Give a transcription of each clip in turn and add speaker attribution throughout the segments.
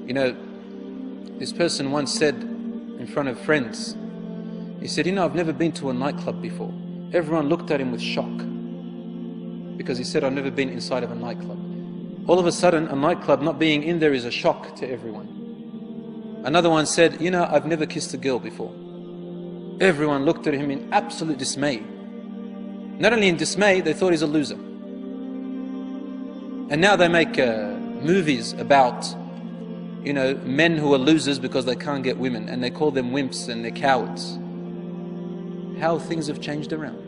Speaker 1: You know, this person once said in front of friends, he said, you know, I've never been to a nightclub before. Everyone looked at him with shock because he said, I've never been inside of a nightclub. All of a sudden, a nightclub not being in there is a shock to everyone. Another one said, you know, I've never kissed a girl before. Everyone looked at him in absolute dismay. Not only in dismay, they thought he's a loser. And now they make movies about, you know, men who are losers because they can't get women, and they call them wimps and they're cowards. How things have changed around.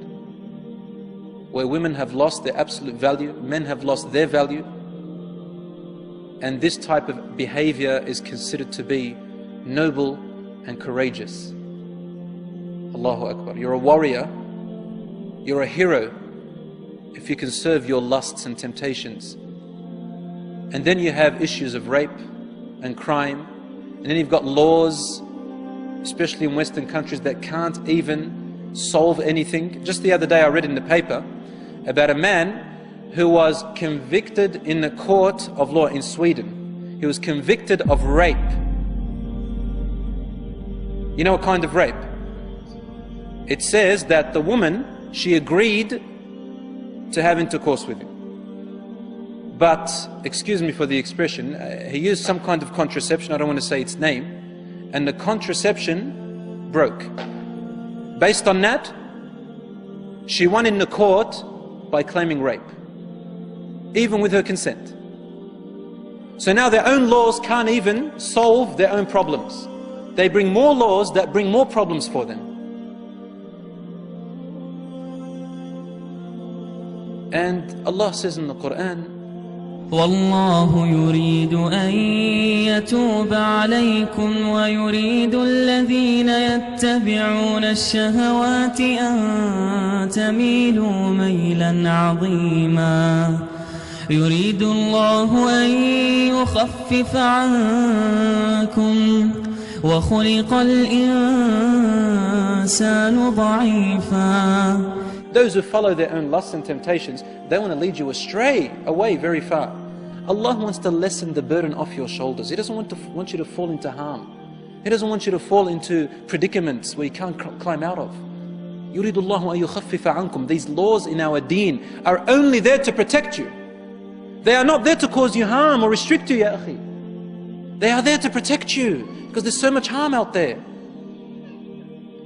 Speaker 1: Where women have lost their absolute value, men have lost their value, and this type of behavior is considered to be noble and courageous. Allahu Akbar. You're a warrior, you're a hero if you can serve your lusts and temptations. And then you have issues of rape and crime, and then you've got laws, especially in Western countries, that can't even solve anything. Just the other day I read in the paper about a man who was convicted in the court of law in Sweden. He was convicted of rape. You know what kind of rape? It says that the woman, she agreed to have intercourse with him. But, excuse me for the expression, he used some kind of contraception, I don't want to say its name, and the contraception broke. Based on that, she won in the court by claiming rape, even with her consent. So now their own laws can't even solve their own problems. They bring more laws that bring more problems for them. And Allah says in the Quran,
Speaker 2: والله يريد أن يتوب عليكم ويريد الذين يتبعون الشهوات أن تميلوا ميلا عظيما يريد الله أن يخفف عنكم وخلق الإنسان ضعيفا.
Speaker 1: Those who follow their own lusts and temptations, they want to lead you astray, away very far. Allah wants to lessen the burden off your shoulders. He doesn't want you to fall into harm. He doesn't want you to fall into predicaments where you can't climb out of. يُرِيدُ اللَّهُ أَن يُخَفِّفَ عَنْكُمْ. These laws in our deen are only there to protect you. They are not there to cause you harm or restrict you, ya akhi. They are there to protect you because there's so much harm out there.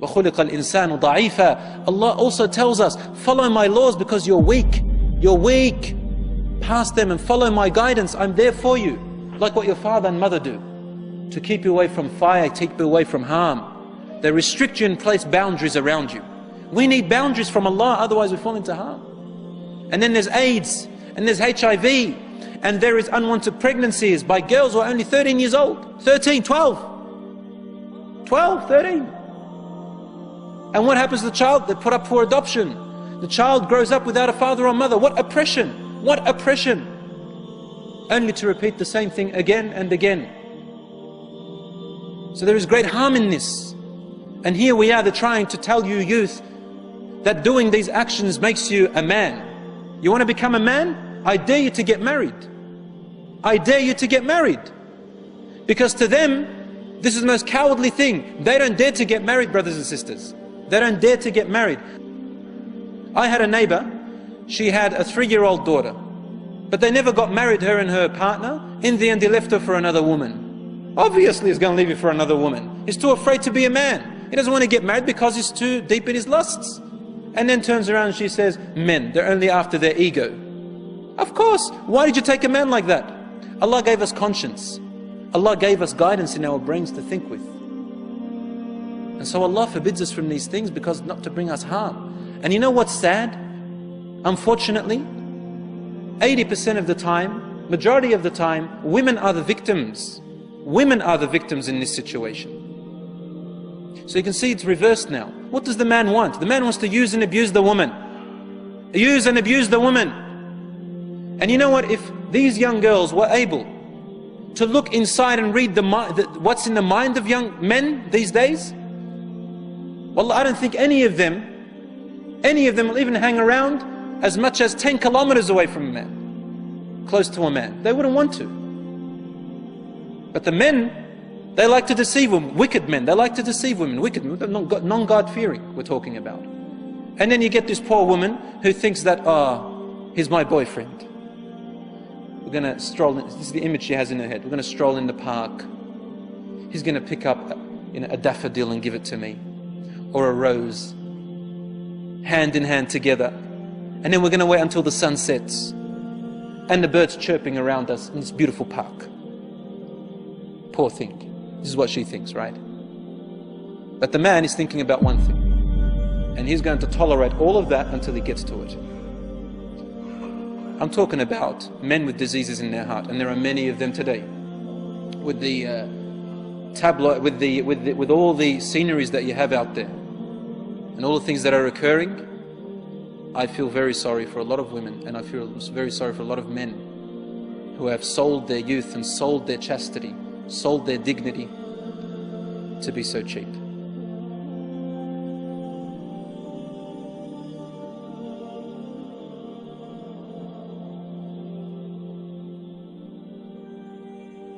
Speaker 1: وَخُلِقَ الْإِنسَانُ ضَعِيفًا. Allah also tells us, follow my laws because you're weak. You're weak. Pass them and follow my guidance. I'm there for you. Like what your father and mother do. To keep you away from fire, keep you away from harm. They restrict you and place boundaries around you. We need boundaries from Allah, otherwise we fall into harm. And then there's AIDS, and there's HIV, and there is unwanted pregnancies by girls who are only 13 years old. 13, 12. 12, 13. And what happens to the child? They put up for adoption. The child grows up without a father or mother. What oppression! What oppression! Only to repeat the same thing again and again. So there is great harm in this. And here we are, they're trying to tell you youth that doing these actions makes you a man. You want to become a man? I dare you to get married. I dare you to get married. Because to them, this is the most cowardly thing. They don't dare to get married, brothers and sisters. They don't dare to get married. I had a neighbor, she had a 3-year-old daughter, but they never got married, her and her partner. In the end, he left her for another woman. Obviously, he's going to leave you for another woman. He's too afraid to be a man. He doesn't want to get married because he's too deep in his lusts. And then turns around and she says, men, they're only after their ego. Of course, why did you take a man like that? Allah gave us conscience. Allah gave us guidance in our brains to think with. And so Allah forbids us from these things because not to bring us harm. And you know what's sad? Unfortunately, 80% of the time, majority of the time, women are the victims. Women are the victims in this situation. So you can see it's reversed now. What does the man want? The man wants to use and abuse the woman. Use and abuse the woman. And you know what? If these young girls were able to look inside and read what's in the mind of young men these days, well, I don't think any of them will even hang around as much as 10 kilometers away from a man, close to a man. They wouldn't want to. But the men, they like to deceive women, wicked men. They like to deceive women, wicked men, non-God-fearing we're talking about. And then you get this poor woman who thinks that, oh, he's my boyfriend. We're going to stroll, this is the image she has in her head. We're going to stroll in the park. He's going to pick up a daffodil and give it to me. Or a rose. Hand in hand together. And then we're going to wait until the sun sets. And the birds chirping around us in this beautiful park. Poor thing. This is what she thinks, right? But the man is thinking about one thing. And he's going to tolerate all of that until he gets to it. I'm talking about men with diseases in their heart, and there are many of them today. With the tabloid, with all the sceneries that you have out there, and all the things that are occurring, I feel very sorry for a lot of women, and I feel very sorry for a lot of men who have sold their youth and sold their chastity, sold their dignity to be so cheap.